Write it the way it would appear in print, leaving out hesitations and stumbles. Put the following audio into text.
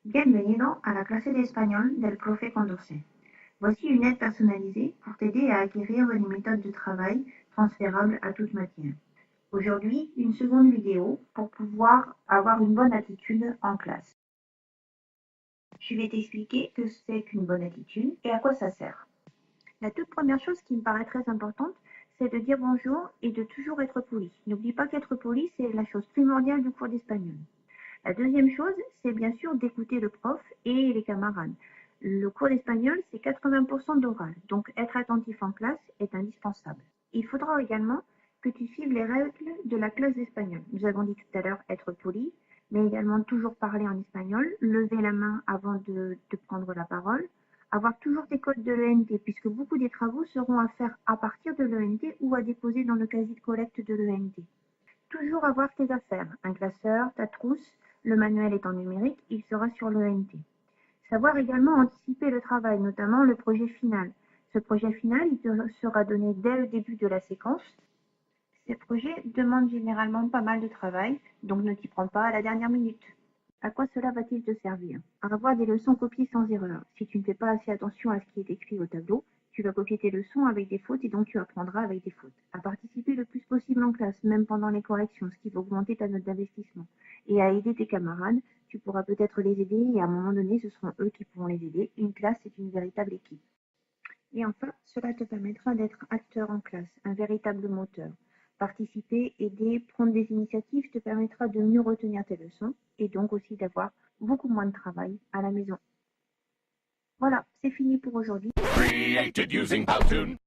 Bienvenido a la clase de español del profe Condorcet. Voici une aide personnalisée pour t'aider à acquérir une méthode de travail transférable à toute matière. Aujourd'hui, une seconde vidéo pour pouvoir avoir une bonne attitude en classe. Je vais t'expliquer ce que c'est qu'une bonne attitude et à quoi ça sert. La toute première chose qui me paraît très importante, c'est de dire bonjour et de toujours être poli. N'oublie pas qu'être poli, c'est la chose primordiale du cours d'espagnol. La deuxième chose, c'est bien sûr d'écouter le prof et les camarades. Le cours d'espagnol, c'est 80% d'oral, donc être attentif en classe est indispensable. Il faudra également que tu suives les règles de la classe d'espagnol. Nous avons dit tout à l'heure être poli, mais également toujours parler en espagnol, lever la main avant de prendre la parole, avoir toujours tes codes de l'ENT, puisque beaucoup des travaux seront à faire à partir de l'ENT ou à déposer dans le casier de collecte de l'ENT. Toujours avoir tes affaires, un classeur, ta trousse, le manuel étant numérique, il sera sur l'ENT. Savoir également anticiper le travail, notamment le projet final. Ce projet final, il te sera donné dès le début de la séquence. Ces projets demandent généralement pas mal de travail, donc ne t'y prends pas à la dernière minute. À quoi cela va-t-il te servir? À avoir des leçons copiées sans erreur. Si tu ne fais pas assez attention à ce qui est écrit au tableau, tu vas copier tes leçons avec des fautes et donc tu apprendras avec des fautes. À participer le plus possible en classe, même pendant les corrections, ce qui va augmenter ta note d'investissement. Et à aider tes camarades, tu pourras peut-être les aider et à un moment donné, ce seront eux qui pourront les aider. Une classe, c'est une véritable équipe. Et enfin, cela te permettra d'être acteur en classe, un véritable moteur. Participer, aider, prendre des initiatives te permettra de mieux retenir tes leçons et donc aussi d'avoir beaucoup moins de travail à la maison. Voilà, c'est fini pour aujourd'hui. Created using Powtoon.